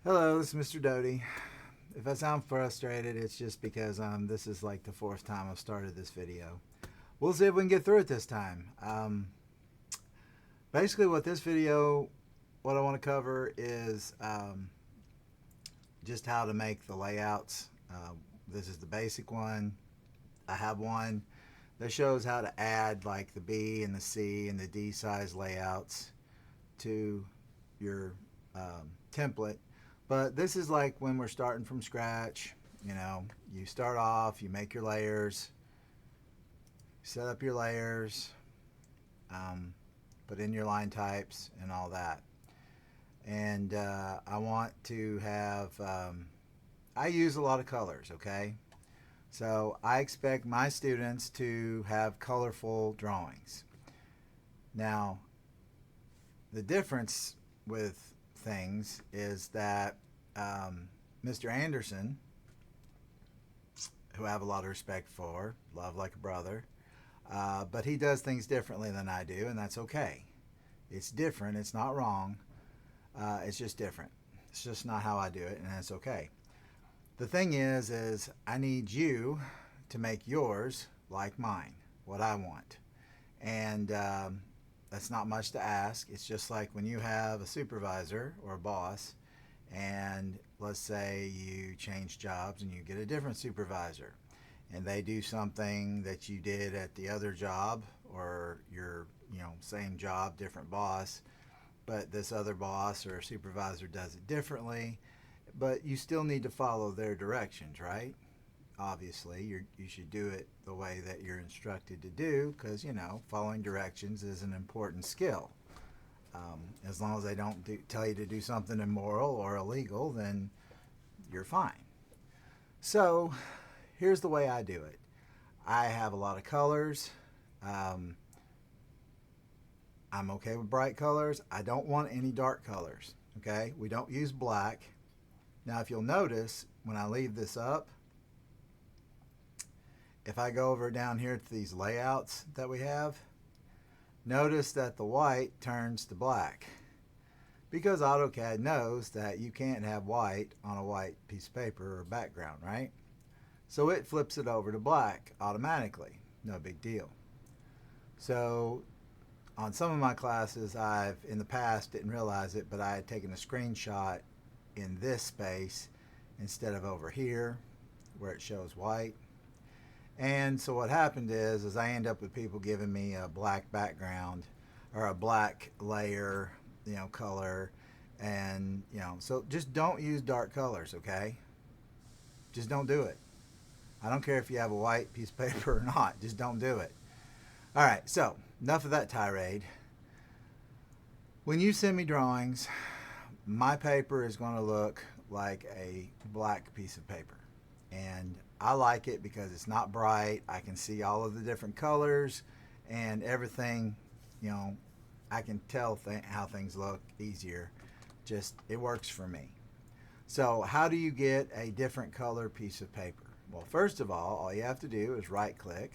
Hello, this is Mr. Doty. If I sound frustrated, it's just because this is like the fourth time I've started this video. We'll see if we can get through it this time. Basically, what I want to cover is just how to make the layouts. This is the basic one. I have one that shows how to add like the B and the C and the D size layouts to your template. But this is like when we're starting from scratch. You start off, you make your layers, set up your layers, um, put in your line types and all that. And I want to have, I use a lot of colors, okay? So I expect my students to have colorful drawings. Now, the difference with things is that Mr. Anderson, who I have a lot of respect for, love like a brother, but he does things differently than I do, and that's okay. It's different. It's not wrong. It's just different. It's just not how I do it, and that's okay. The thing is I need you to make yours like mine, what I want, and that's not much to ask. It's just like when you have a supervisor or a boss, and let's say you change jobs and you get a different supervisor, and they do something that you did at the other job, or your same job, different boss, but this other boss or supervisor does it differently, but you still need to follow their directions, right? Obviously, you should do it the way that you're instructed to do, because following directions is an important skill. As long as they don't tell you to do something immoral or illegal, then you're fine. So here's the way I do it. I have a lot of colors. Um, I'm okay with bright colors. I don't want any dark colors. Okay, we don't use black. Now, if you'll notice, when I leave this up, if I go over down here to these layouts that we have, notice that the white turns to black, because AutoCAD knows that you can't have white on a white piece of paper or background, right? So it flips it over to black automatically. No big deal. So on some of my classes, I've in the past didn't realize it, but I had taken a screenshot in this space instead of over here where it shows white. And so what happened is I end up with people giving me a black background or a black layer, color, and so just don't use dark colors, okay? Just don't do it. I don't care if you have a white piece of paper or not. Just don't do it. All right, so enough of that tirade. When you send me drawings, my paper is going to look like a black piece of paper. And I like it because it's not bright. I can see all of the different colors and everything. I can tell how things look easier. Just, it works for me. So how do you get a different color piece of paper? Well, first of all you have to do is right click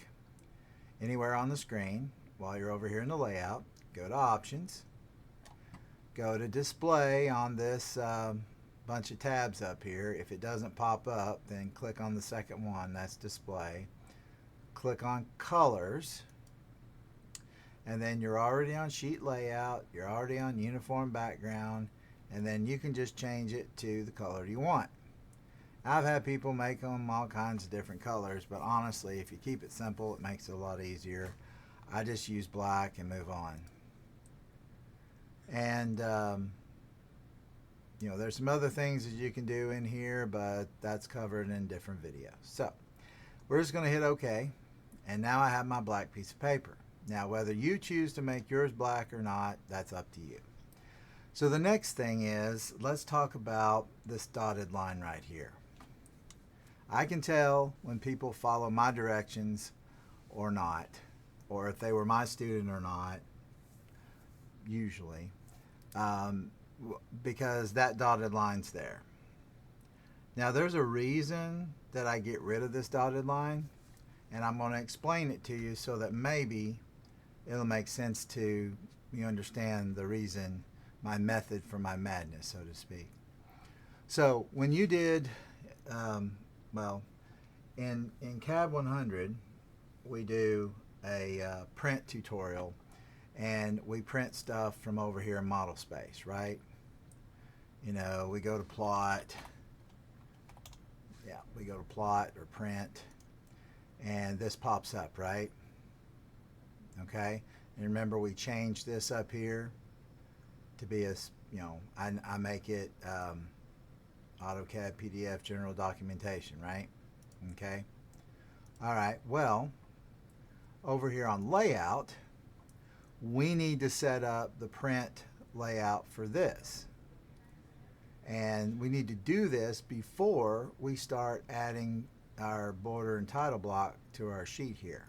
anywhere on the screen while you're over here in the layout. Go to options. Go to display on this bunch of tabs up here. If it doesn't pop up, then click on the second one. That's display. Click on colors. And then you're already on sheet layout. You're already on uniform background. And then you can just change it to the color you want. I've had people make them all kinds of different colors, but honestly, if you keep it simple, it makes it a lot easier. I just use black and move on. And there's some other things that you can do in here, but that's covered in different videos. So we're just going to hit OK, and now I have my black piece of paper. Now, whether you choose to make yours black or not, that's up to you. So the next thing is, let's talk about this dotted line right here. I can tell when people follow my directions or not, or if they were my student or not, usually, because that dotted line's there. Now, there's a reason that I get rid of this dotted line, and I'm going to explain it to you so that maybe it'll make sense to you understand the reason, my method for my madness, so to speak. So when you did, well, in CAD 100, we do a print tutorial, and we print stuff from over here in model space, right? You know, we go to plot. Yeah, we go to plot or print, and this pops up, right? Okay, and remember we changed this up here to be a, you know, I make it AutoCAD PDF general documentation, right? Okay. All right, well, over here on layout, we need to set up the print layout for this. And we need to do this before we start adding our border and title block to our sheet here.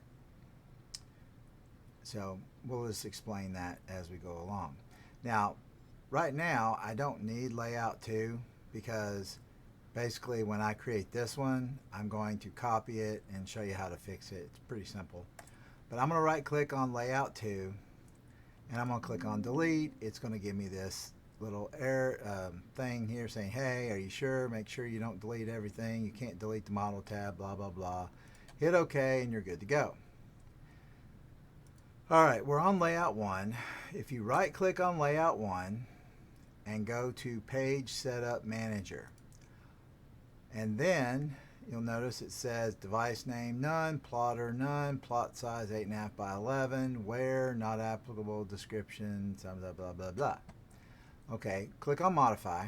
So we'll just explain that as we go along. Now, right now, I don't need layout 2 because basically when I create this one, I'm going to copy it and show you how to fix it. It's pretty simple. But I'm going to right click on layout 2 and I'm going to click on delete. It's going to give me this little error thing here saying, hey, are you sure? Make sure you don't delete everything. You can't delete the model tab, blah, blah, blah. Hit OK and you're good to go. All right, we're on layout 1. If you right click on layout 1 and go to page setup manager, and then you'll notice it says device name none, plotter none, plot size 8.5 by 11, where not applicable, description, blah, blah, blah, blah. Okay, click on modify.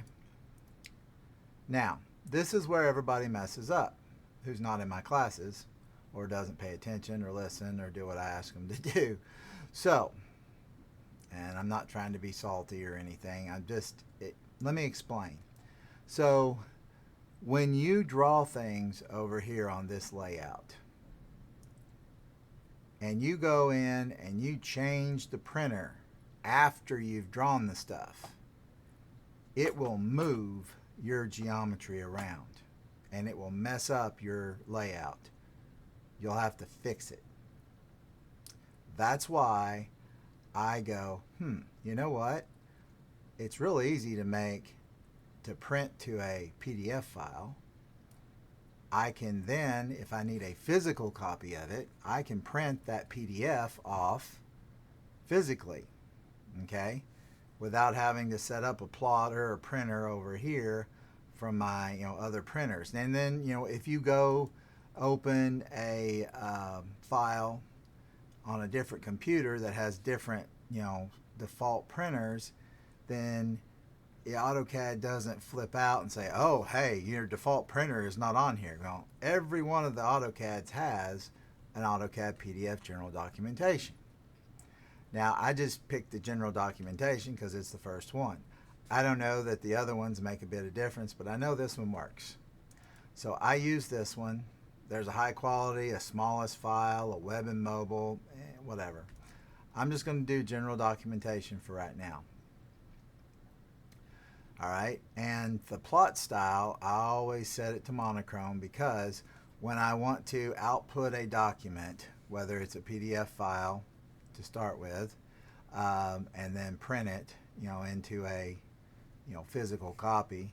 Now, this is where everybody messes up who's not in my classes or doesn't pay attention or listen or do what I ask them to do. So, and I'm not trying to be salty or anything. Let me explain. So, when you draw things over here on this layout, and you go in and you change the printer after you've drawn the stuff, it will move your geometry around and it will mess up your layout. You'll have to fix it. That's why I go, you know what? It's real easy to print to a PDF file. I can then, if I need a physical copy of it, I can print that PDF off physically, okay? Without having to set up a plotter or printer over here from my other printers. And then if you go open a file on a different computer that has different default printers, then the AutoCAD doesn't flip out and say, oh, hey, your default printer is not on here. Well, every one of the AutoCADs has an AutoCAD PDF general documentation. Now, I just picked the general documentation because it's the first one. I don't know that the other ones make a bit of difference, but I know this one works. So I use this one. There's a high quality, a smallest file, a web and mobile, whatever. I'm just going to do general documentation for right now. All right, and the plot style, I always set it to monochrome because when I want to output a document, whether it's a PDF file to start with, and then print it, into a, physical copy.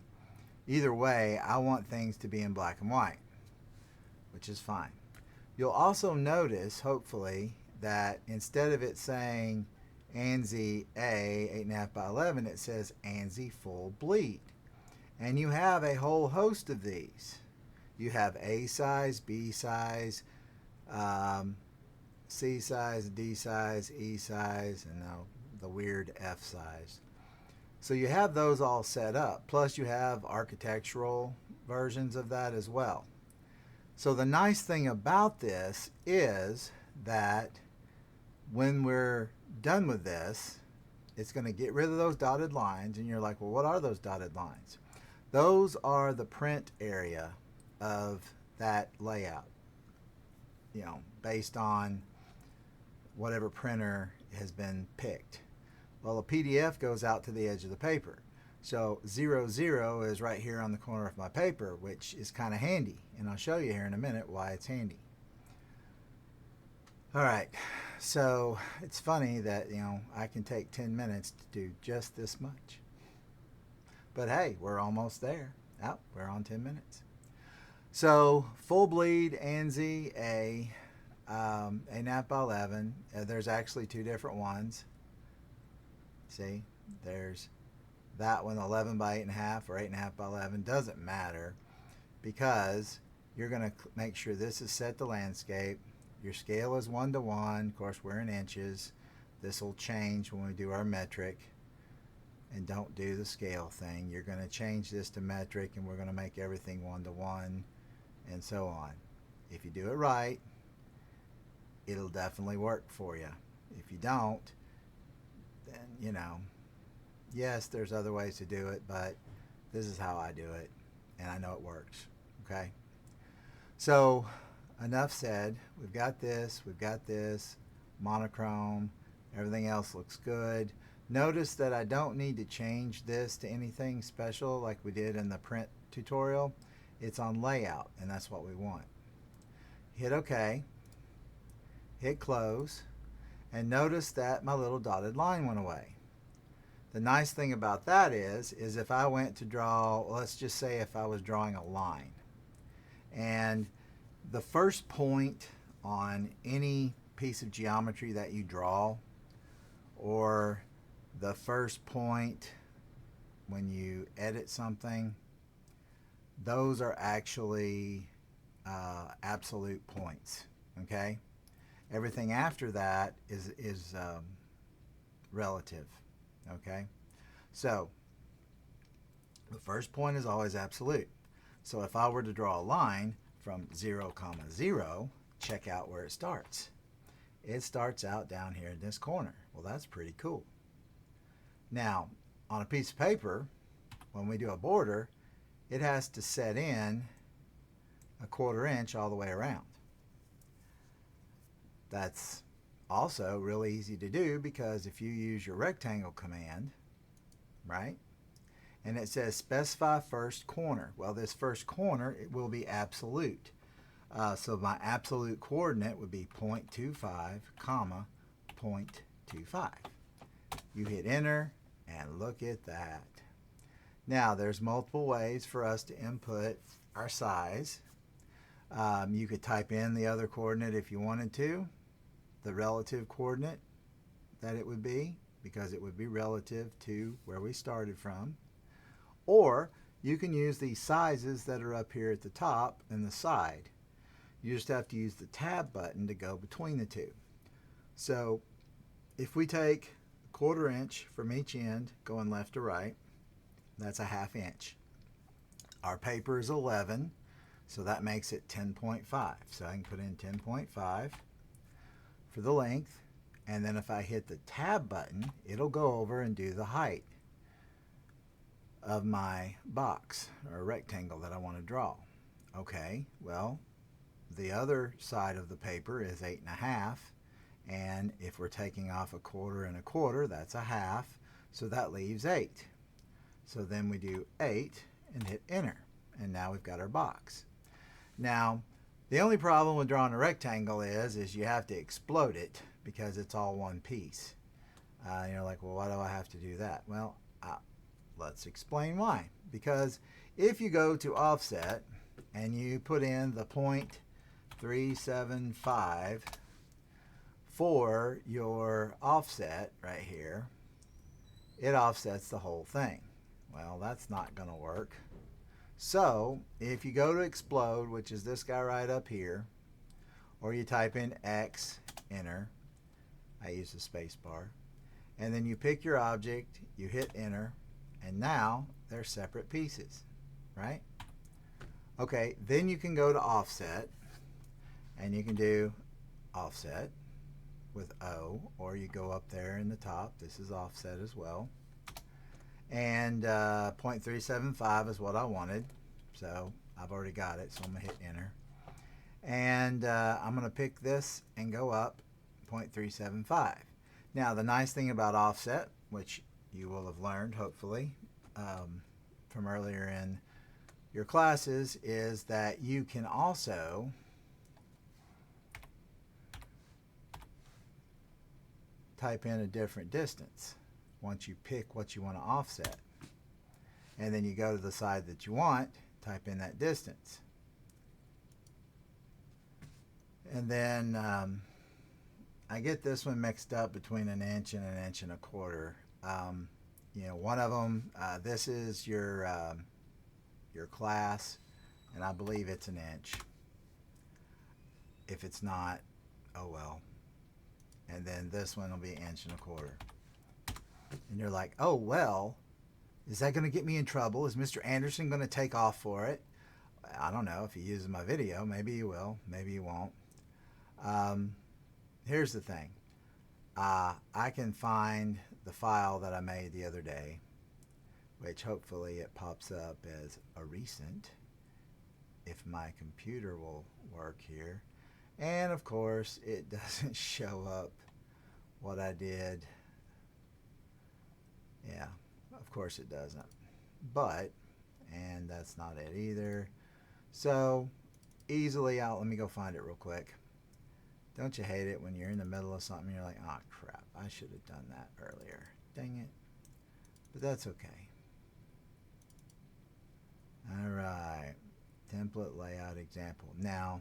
Either way, I want things to be in black and white, which is fine. You'll also notice, hopefully, that instead of it saying ANSI A 8.5 by 11, it says ANSI full bleed. And you have a whole host of these. You have A size, B size, C size, D size, E size, and now the weird F size. So you have those all set up. Plus you have architectural versions of that as well. So the nice thing about this is that when we're done with this, it's going to get rid of those dotted lines. And you're like, well, what are those dotted lines? Those are the print area of that layout, based on whatever printer has been picked. Well, a PDF goes out to the edge of the paper. So 00 is right here on the corner of my paper, which is kind of handy. And I'll show you here in a minute why it's handy. All right, so it's funny that, I can take 10 minutes to do just this much. But hey, we're almost there. Oh, we're on 10 minutes. So full bleed ANSI a nap by 11. There's actually two different ones. See, there's that one 11 by 8.5 or 8.5 by 11. Doesn't matter because you're going to make sure this is set to landscape. Your scale is 1 to 1. Of course, we're in inches. This will change when we do our metric. And don't do the scale thing. You're going to change this to metric, and we're going to make everything 1 to 1 and so on. If you do it right, it'll definitely work for you. If you don't, then, you know, yes, there's other ways to do it, but this is how I do it, and I know it works. Okay? So, enough said. We've got this, monochrome, everything else looks good. Notice that I don't need to change this to anything special like we did in the print tutorial. It's on layout, and that's what we want. Hit OK, hit close, and notice that my little dotted line went away. The nice thing about that is if I went to draw, let's just say if I was drawing a line, and the first point on any piece of geometry that you draw, or the first point when you edit something, those are actually absolute points. Okay, everything after that is relative. Okay, so the first point is always absolute. So if I were to draw a line from 0, 0, check out where it starts. It starts out down here in this corner. Well, that's pretty cool. Now, on a piece of paper, when we do a border, it has to set in a 1/4 inch all the way around. That's also really easy to do because if you use your rectangle command, right, and it says specify first corner. Well, this first corner, it will be absolute. So my absolute coordinate would be 0.25, comma, 0.25. You hit enter, and look at that. Now, there's multiple ways for us to input our size. You could type in the other coordinate if you wanted to, the relative coordinate that it would be, because it would be relative to where we started from. Or you can use these sizes that are up here at the top and the side. You just have to use the tab button to go between the two. So if we take 1/4 inch from each end going left to right, that's a 1/2 inch. Our paper is 11, so that makes it 10.5. So I can put in 10.5 for the length, and then if I hit the tab button, it'll go over and do the height of my box or rectangle that I want to draw. Okay, well, the other side of the paper is 8.5, and if we're taking off 1/4 and 1/4, that's a 1/2, so that leaves 8. So then we do 8 and hit enter, and now we've got our box. Now, the only problem with drawing a rectangle is you have to explode it because it's all one piece. You're like, well, why do I have to do that? Well, let's explain why. Because if you go to offset and you put in the 0.375 for your offset right here, it offsets the whole thing. Well, that's not going to work. So if you go to explode, which is this guy right up here, or you type in X, enter, I use the space bar, and then you pick your object, you hit enter, and now they're separate pieces, right? Okay, then you can go to offset, and you can do offset with O, or you go up there in the top, this is offset as well. And 0.375 is what I wanted, so I've already got it, so I'm going to hit enter. And I'm going to pick this and go up 0.375. Now, the nice thing about offset, which you will have learned, hopefully, from earlier in your classes, is that you can also type in a different distance once you pick what you want to offset. and then you go to the side that you want, type in that distance. And then I get this one mixed up between 1 inch and 1 1/4 inches. You know, one of them, this is your class, and I believe it's 1 inch. If it's not, oh well. And then this one will be 1 1/4 inches. And you're like, oh well, is that going to get me in trouble? Is Mr. Anderson going to take off for it? I don't know. If he uses my video, maybe he will, maybe he won't. Here's the thing. I can find the file that I made the other day, which hopefully it pops up as a recent, if my computer will work here. And of course, it doesn't show up what I did. Yeah, of course it doesn't. But, and that's not it either. So, easily out, let me go find it real quick. Don't you hate it when you're in the middle of something and you're like, oh crap, I should have done that earlier. Dang it. But that's okay. Alright, template layout example. Now,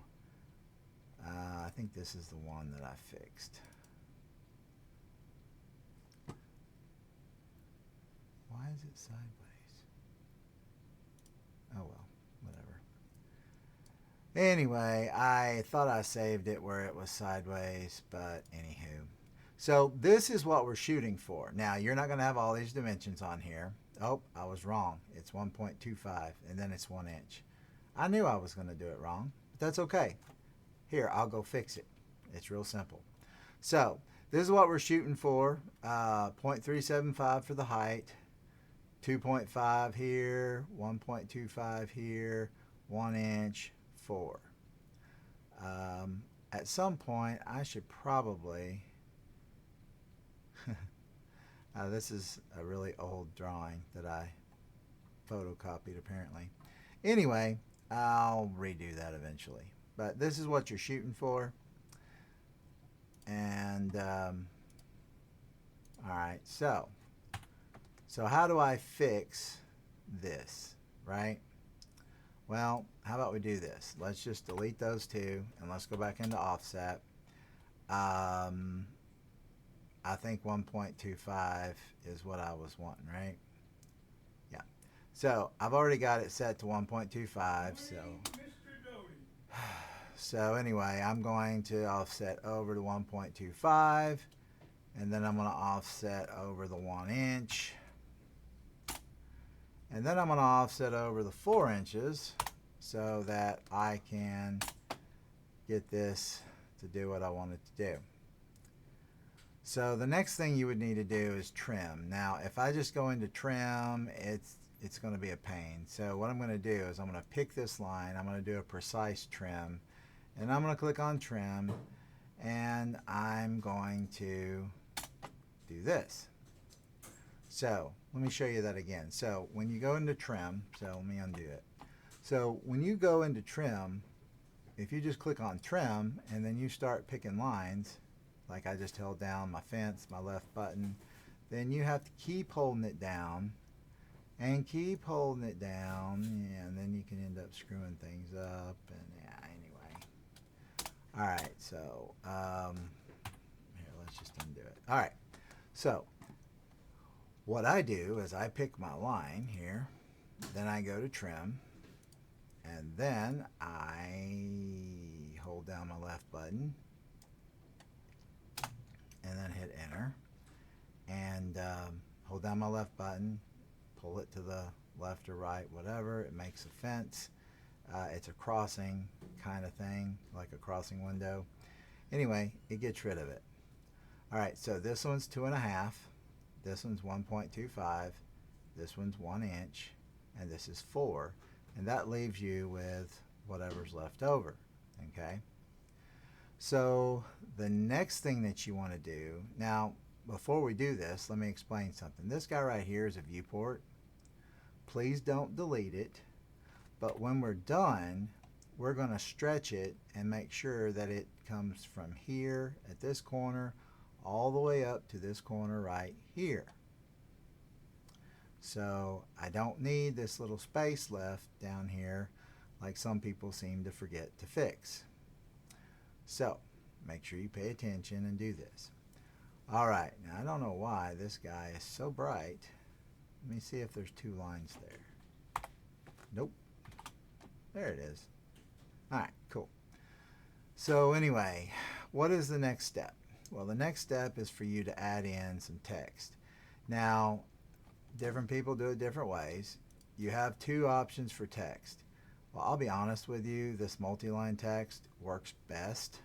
I think this is the one that I fixed. Why is it sideways? Oh well, whatever. Anyway, I thought I saved it where it was sideways, but anywho. So this is what we're shooting for. Now, you're not going to have all these dimensions on here. Oh, I was wrong. It's 1.25, and then it's 1 inch. I knew I was going to do it wrong, but that's okay. Here, I'll go fix it. It's real simple. So, this is what we're shooting for. 0.375 for the height. 2.5 here, 1.25 here, 1 inch, 4. At some point, I should probably... this is a really old drawing that I photocopied apparently. Anyway, I'll redo that eventually. But this is what you're shooting for. And, alright, so how do I fix this, right? Well, how about we do this? Let's just delete those two, and let's go back into offset. I think 1.25 is what I was wanting, right? Yeah. So I've already got it set to 1.25. So anyway, I'm going to offset over to 1.25, and then I'm going to offset over the 1 inch, and then I'm going to offset over the 4 inches so that I can get this to do what I want it to do. So the next thing you would need to do is trim. Now, if I just go into trim, it's going to be a pain. So what I'm going to do is I'm going to pick this line, I'm going to do a precise trim, and I'm going to click on trim, and I'm going to do this. So let me show you that again. So when you go into trim, so let me undo it. So when you go into trim, if you just click on trim and then you start picking lines, like I just held down my fence, my left button, then you have to keep holding it down and keep holding it down, yeah, and then you can end up screwing things up, and yeah, anyway. Alright, so here, let's just undo it. Alright, so what I do is I pick my line here, then I go to trim, and then I hold down my left button and then hit enter, and hold down my left button, pull it to the left or right, whatever. It makes a fence. It's a crossing kind of thing, like a crossing window. Anyway, it gets rid of it. Alright, so this one's 2.5, this one's 1.25, this one's 1 inch, and this is 4, and that leaves you with whatever's left over. Okay, so the next thing that you want to do, now before we do this, let me explain something. This guy right here is a viewport. Please don't delete it, but when we're done, we're going to stretch it and make sure that it comes from here at this corner all the way up to this corner right here. So I don't need this little space left down here like some people seem to forget to fix. So make sure you pay attention and do this. Alright, now I don't know why this guy is so bright. Let me see if there's two lines there. Nope. There it is. Alright, cool. So anyway, what is the next step? Well, the next step is for you to add in some text. Now, different people do it different ways. You have two options for text. Well, I'll be honest with you, this multi-line text works best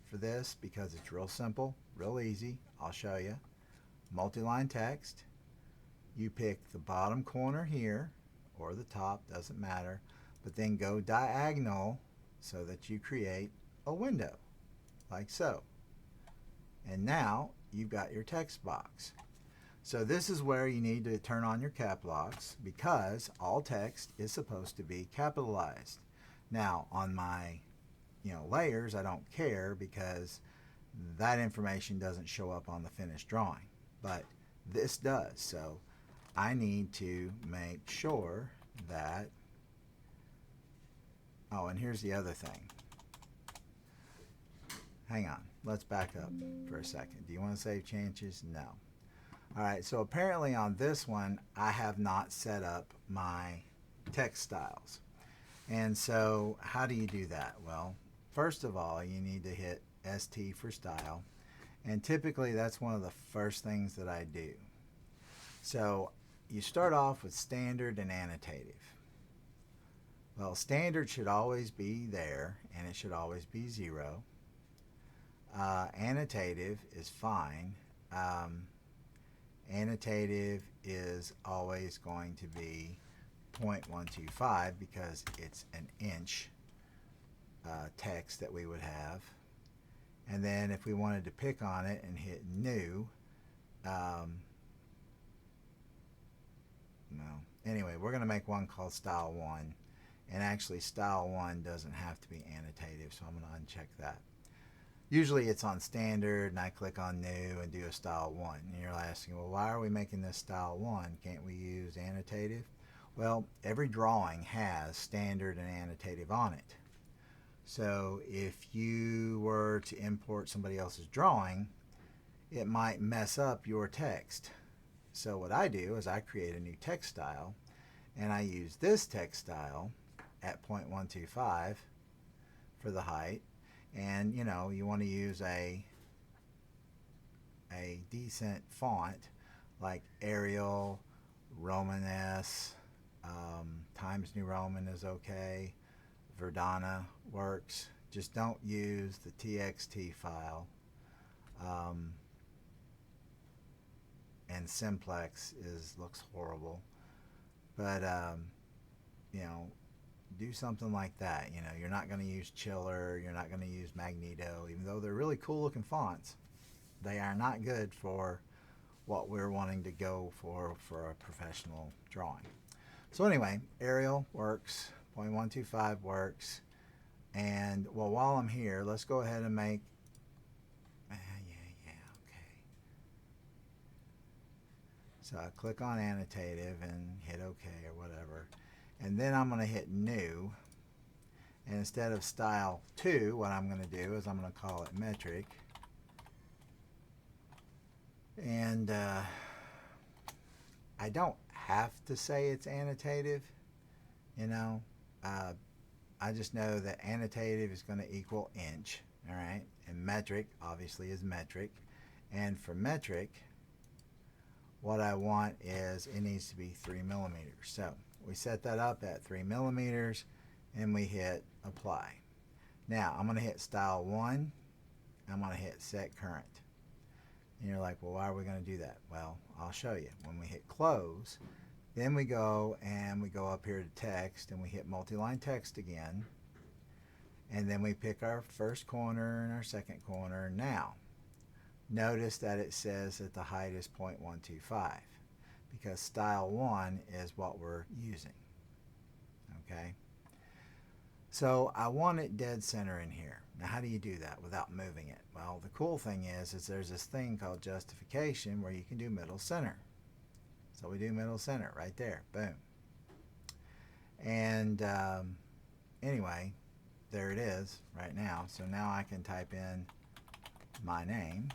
for this because it's real simple, real easy. I'll show you. Multi-line text. You pick the bottom corner here, or the top, doesn't matter, but then go diagonal so that you create a window, like so. And now you've got your text box. So this is where you need to turn on your cap locks because all text is supposed to be capitalized. Now on my layers, I don't care because that information doesn't show up on the finished drawing, but this does. So I need to make sure that, oh, and here's the other thing. Hang on, let's back up for a second. Do you want to save changes? No. Alright, so apparently on this one, I have not set up my text styles. And so how do you do that? Well, first of all, you need to hit ST for style. And typically that's one of the first things that I do. So you start off with standard and annotative. Well, standard should always be there and it should always be 0. Annotative is fine. Annotative is always going to be 0.125 because it's an inch text that we would have. And then if we wanted to pick on it and hit new, anyway, we're going to make one called style 1. And actually style 1 doesn't have to be annotative, so I'm going to uncheck that. Usually it's on standard and I click on new and do a style 1. And you're asking, well, why are we making this style 1? Can't we use annotative? Well, every drawing has standard and annotative on it. So if you were to import somebody else's drawing, it might mess up your text. So what I do is I create a new text style and I use this text style at 0.125 for the height. And you want to use a decent font like Arial, Romanesque, Times New Roman is okay, Verdana works. Just don't use the TXT file. And Simplex looks horrible. But do something like that. You're not going to use Chiller, you're not going to use Magneto, even though they're really cool looking fonts. They are not good for what we're wanting to go for a professional drawing. So anyway, Arial works, 0.125 works, and well, while I'm here, let's go ahead and make, okay. So I click on annotative and hit OK or whatever. And then I'm going to hit new, and instead of style 2, what I'm going to do is I'm going to call it metric. And I don't have to say it's annotative, I just know that annotative is going to equal inch, all right? And metric obviously is metric. And for metric, what I want is it needs to be 3 millimeters. So we set that up at 3 millimeters and we hit apply. Now I'm going to hit style 1. I'm going to hit set current. And you're like, well, why are we going to do that? Well, I'll show you. When we hit close, then we go up here to text and we hit multi-line text again. And then we pick our first corner and our second corner. Now, notice that it says that the height is 0.125 because style 1 is what we're using. Okay? So I want it dead center in here. Now how do you do that without moving it? Well, the cool thing is there's this thing called justification where you can do middle center. So we do middle center right there. Boom. And anyway, there it is right now. So now I can type in my name.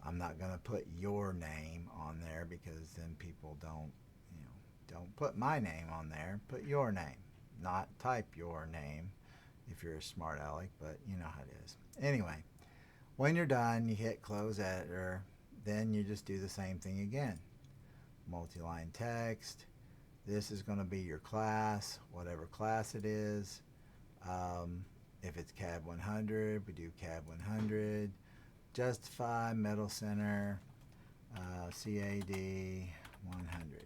I'm not going to put your name on there because then people don't put my name on there. Put your name, not type your name if you're a smart aleck, but you know how it is. Anyway, when you're done, you hit close editor. Then you just do the same thing again. Multi-line text. This is going to be your class, whatever class it is. If it's CAD 100, we do CAD 100. Justify, middle center, CAD 100.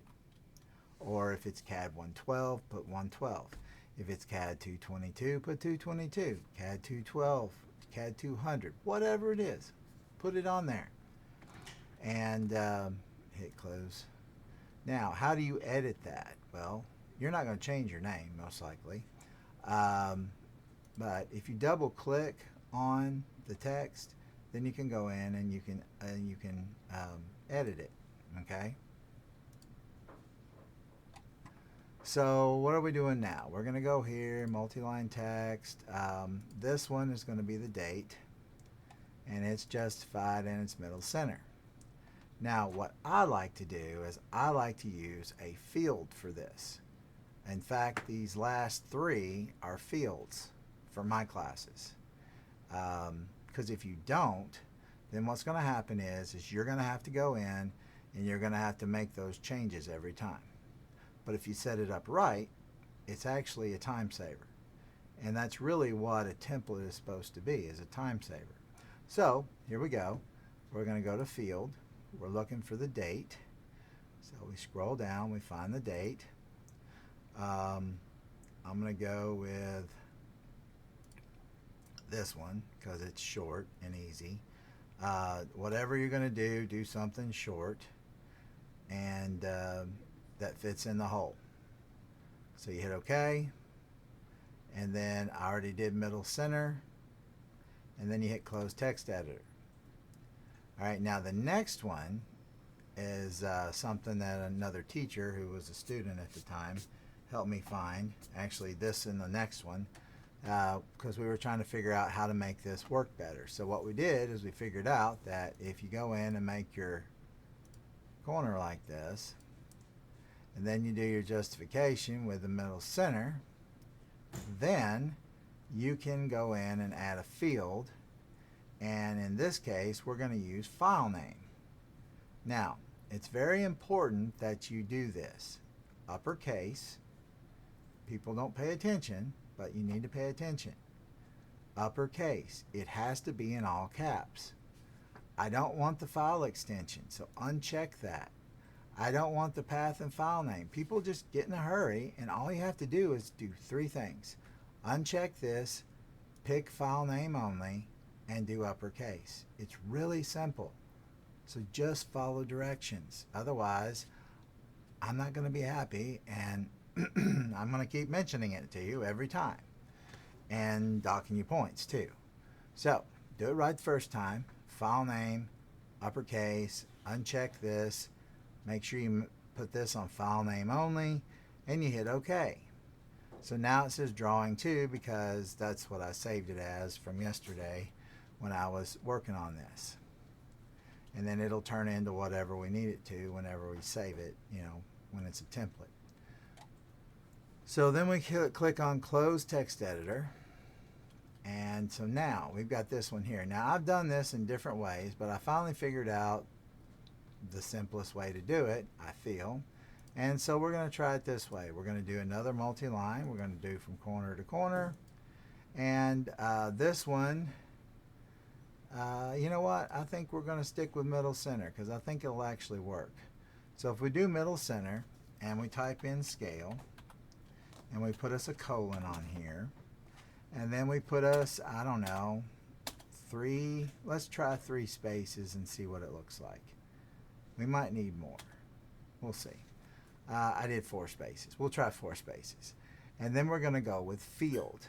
Or if it's CAD 112, put 112. If it's CAD 222, put 222. CAD 212, CAD 200, whatever it is, put it on there. And hit close. Now, how do you edit that? Well, you're not going to change your name, most likely. But if you double click on the text, then you can go in and you can edit it. Okay. So what are we doing now? We're going to go here, multi-line text. This one is going to be the date, and it's justified and it's middle center. Now, what I like to do is I like to use a field for this. In fact, these last three are fields for my classes. Because if you don't, then what's going to happen is you're going to have to go in and you're going to have to make those changes every time. But if you set it up right, it's actually a time saver. And that's really what a template is supposed to be, is a time saver. So here we go. We're going to go to field. We're looking for the date. So we scroll down, we find the date. I'm going to go with this one because it's short and easy. Whatever you're going to do something short and that fits in the hole. So you hit OK, and then I already did middle center, and then you hit close text editor. All right, now the next one is something that another teacher who was a student at the time helped me find. Actually, this and the next one, because we were trying to figure out how to make this work better. So what we did is we figured out that if you go in and make your corner like this, and then you do your justification with the middle center, then you can go in and add a field. And in this case, we're going to use file name. Now, it's very important that you do this. Uppercase. People don't pay attention, but you need to pay attention. Uppercase. It has to be in all caps. I don't want the file extension, so uncheck that. I don't want the path and file name. People just get in a hurry, and all you have to do is do three things. Uncheck this, pick file name only, and do uppercase. It's really simple. So just follow directions. Otherwise, I'm not going to be happy, and I'm going to keep mentioning it to you every time. And docking you points too. So do it right the first time. File name, uppercase, uncheck this. Make sure you put this on file name only, and you hit OK. So now it says drawing 2 because that's what I saved it as from yesterday when I was working on this. And then it'll turn into whatever we need it to whenever we save it, when it's a template. So then we click on Close Text Editor. And so now we've got this one here. Now I've done this in different ways, but I finally figured out the simplest way to do it, I feel. And so we're going to try it this way. We're going to do another multi-line. We're going to do from corner to corner. And this one, you know what? I think we're going to stick with middle center because I think it'll actually work. So if we do middle center and we type in scale and we put us a colon on here and then we put us, I don't know, let's try 3 spaces and see what it looks like. We might need more. We'll see. I did 4 spaces. We'll try 4 spaces. And then we're going to go with field.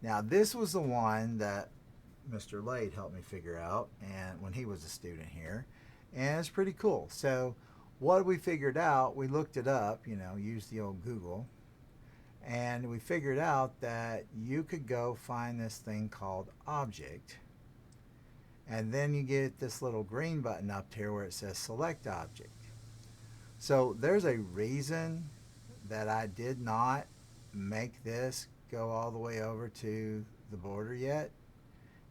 Now this was the one that Mr. Lade helped me figure out, and when he was a student here, And it's pretty cool. So what we figured out, we looked it up, you know, used the old Google, and we figured out that you could go find this thing called object, and then you get this little green button up here where it says select object. So there's a reason that I did not make this go all the way over to the border yet,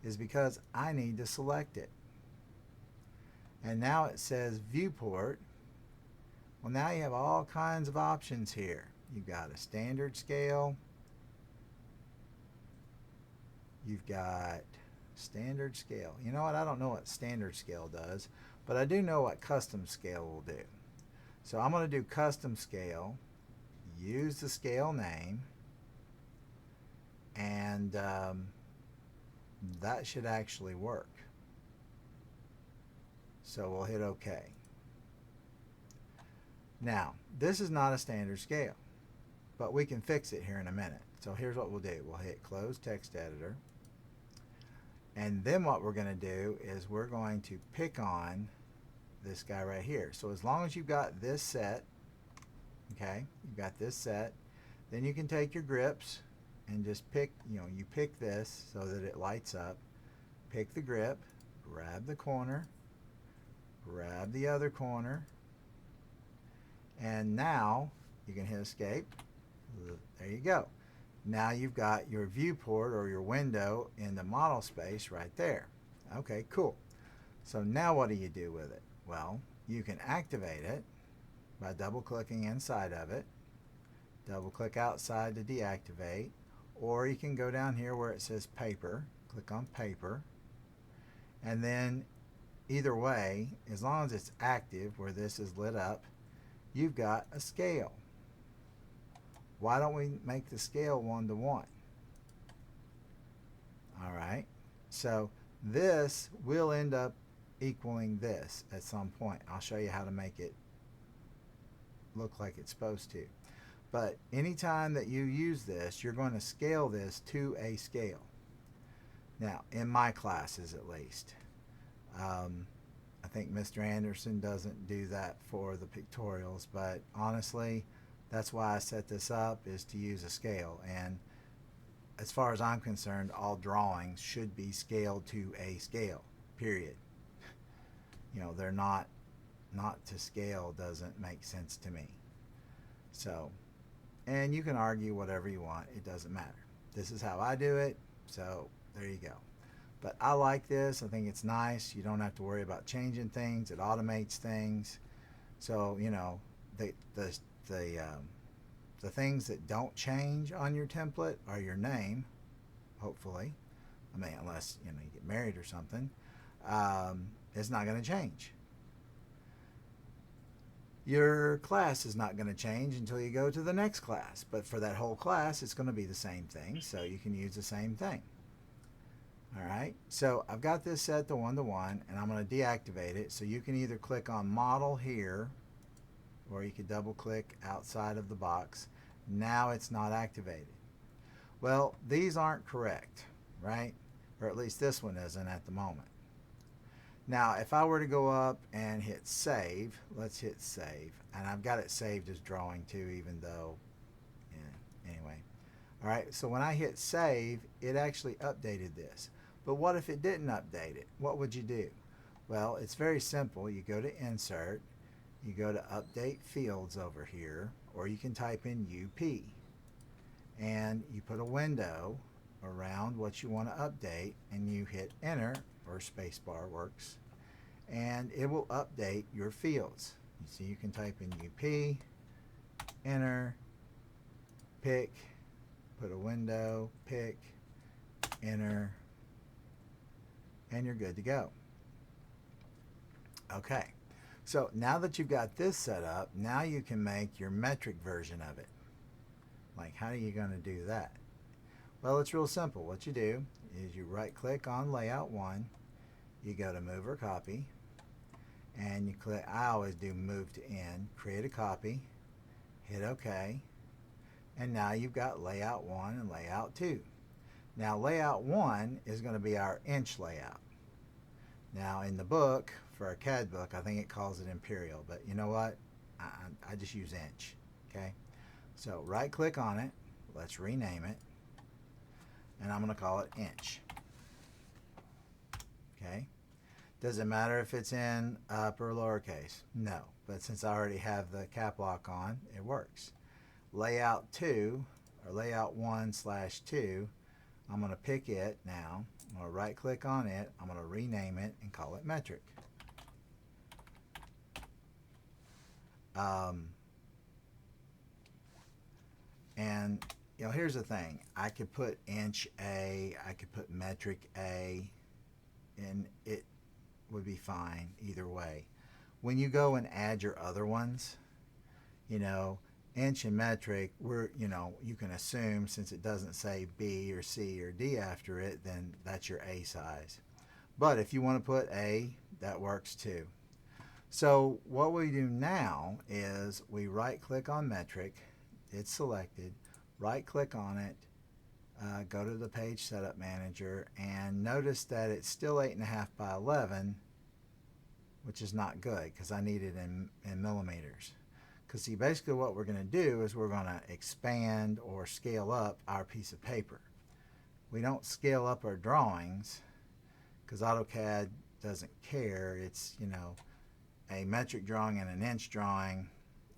is because I need to select it. And now it says viewport. Well, now you have all kinds of options here. You've got a standard scale. You've got standard scale. You know what? I don't know what standard scale does, but I do know what custom scale will do. So I'm going to do custom scale, use the scale name, and that should actually work. So we'll hit OK. Now, this is not a standard scale, but we can fix it here in a minute. So here's what we'll do. We'll hit Close Text Editor. And then what we're going to do is we're going to pick on this guy right here. So as long as you've got this set, okay, you've got this set, then you can take your grips and just pick, you pick this so that it lights up. Pick the grip, grab the corner, grab the other corner, and now you can hit escape. There you go. Now you've got your viewport or your window in the model space right there. Okay, cool. So now what do you do with it? Well, you can activate it by double clicking inside of it, double click outside to deactivate, or you can go down here where it says paper, click on paper, and then either way, as long as it's active where this is lit up, you've got a scale. Why don't we make the scale 1:1? All right, so this will end up equaling this at some point. I'll show you how to make it look like it's supposed to. But anytime that you use this, you're going to scale this to a scale. Now, in my classes at least, I think Mr. Anderson doesn't do that for the pictorials, but honestly, that's why I set this up, is to use a scale. And as far as I'm concerned, all drawings should be scaled to a scale, period. They're not to scale doesn't make sense to me. So, and you can argue whatever you want, it doesn't matter. This is how I do it, so there you go. But I like this. I think it's nice. You don't have to worry about changing things. It automates things. So, the things that don't change on your template are your name, hopefully. I mean, unless you get married or something. It's not going to change. Your class is not going to change until you go to the next class. But for that whole class, it's going to be the same thing. So you can use the same thing. All right, so I've got this set to 1:1, and I'm going to deactivate it. So you can either click on Model here, or you could double click outside of the box. Now it's not activated. Well, these aren't correct, right? Or at least this one isn't at the moment. Now, if I were to go up and hit save, let's hit save. And I've got it saved as drawing too, even though, anyway. All right, so when I hit save, it actually updated this. But what if it didn't update it? What would you do? Well, it's very simple. You go to Insert, you go to Update Fields over here, or you can type in UP. And you put a window around what you want to update, and you hit Enter, or spacebar works, and it will update your fields. You see, you can type in UP, Enter, pick, put a window, pick, Enter, and you're good to go. Okay, so now that you've got this set up, now you can make your metric version of it. Like, how are you going to do that? Well, it's real simple. What you do is you right click on Layout 1, you go to Move or Copy, and you click, I always do Move to End, create a copy, hit OK, and now you've got Layout 1 and Layout 2. Now Layout 1 is going to be our inch layout. Now in the book for a CAD book, I think it calls it imperial, but you know what? I just use inch. Okay, so right click on it, let's rename it, and I'm going to call it inch. Okay, does it matter if it's in upper or lowercase? No, but since I already have the cap lock on, it works. Layout 2 or layout 1/2, I'm going to pick it now. I'm going to right click on it, I'm going to rename it and call it metric. And you know, here's the thing, I could put inch A, I could put metric A, and it would be fine either way. When you go and add your other ones, you know, inch and metric, you can assume, since it doesn't say B or C or D after it, then that's your A size. But if you want to put A, that works too. So what we do now is we right click on metric, it's selected, right click on it, go to the page setup manager, and notice that it's still 8.5 by 11, which is not good because I need it in millimeters. Because see, basically what we're going to do is we're going to expand or scale up our piece of paper. We don't scale up our drawings because AutoCAD doesn't care. It's, you know, a metric drawing and an inch drawing,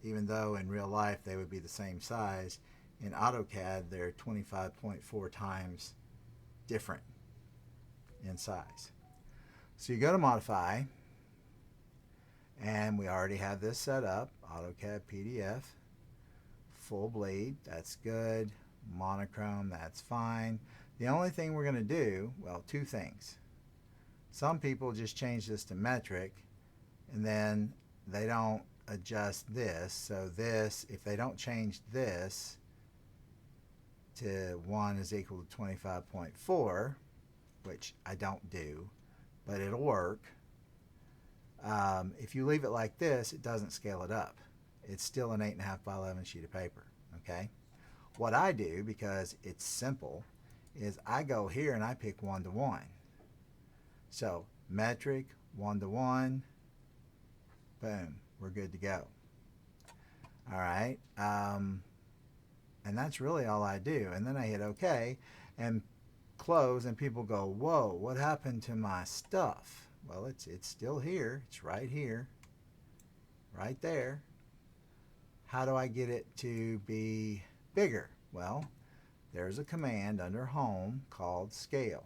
even though in real life they would be the same size, in AutoCAD they're 25.4 times different in size. So you go to modify, and we already have this set up, AutoCAD PDF, full bleed, that's good, monochrome, that's fine. The only thing we're going to do, well, two things. Some people just change this to metric and then they don't adjust this. So this, if they don't change this to 1 is equal to 25.4, which I don't do, but it'll work. If you leave it like this, it doesn't scale it up. It's still an 8.5 by 11 sheet of paper, okay? What I do, because it's simple, is I go here and I pick 1 to 1. So metric, 1 to 1, boom, we're good to go. All right, and that's really all I do. And then I hit OK and close, and people go, whoa, what happened to my stuff? Well, it's still here. It's right here, right there. How do I get it to be bigger? Well, there's a command under Home called Scale.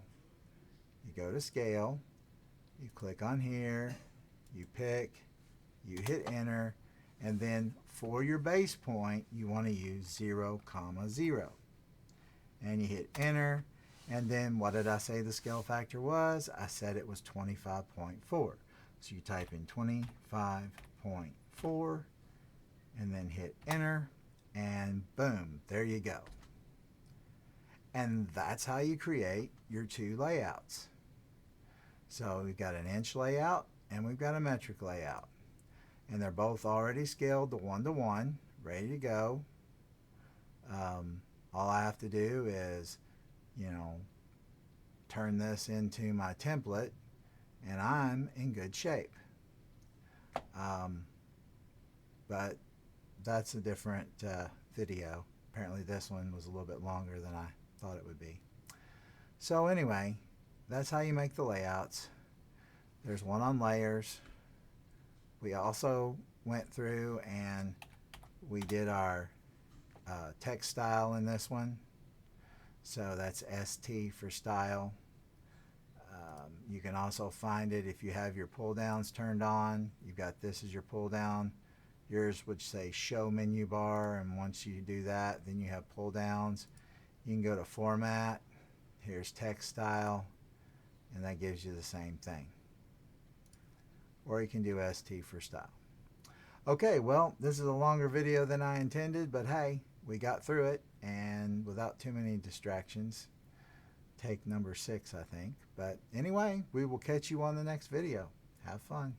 You go to Scale, you click on here, you pick, you hit Enter, and then for your base point, you want to use 0, 0. And you hit Enter. And then what did I say the scale factor was? I said it was 25.4. So you type in 25.4 and then hit Enter, and boom, there you go. And that's how you create your two layouts. So we've got an inch layout and we've got a metric layout. And they're both already scaled to 1 to 1, ready to go. All I have to do is, you know, turn this into my template and I'm in good shape. But that's a different video. Apparently this one was a little bit longer than I thought it would be. So anyway, that's how you make the layouts. There's one on layers. We also went through and we did our text style in this one. So that's ST for style. You can also find it if you have your pull downs turned on. You've got this as your pull down. Yours would say show menu bar, and once you do that, then you have pull downs. You can go to format. Here's text style, and that gives you the same thing. Or you can do ST for style. Okay, well, this is a longer video than I intended, but hey, we got through it and without too many distractions. Take number 6, I think. But anyway, we will catch you on the next video. Have fun.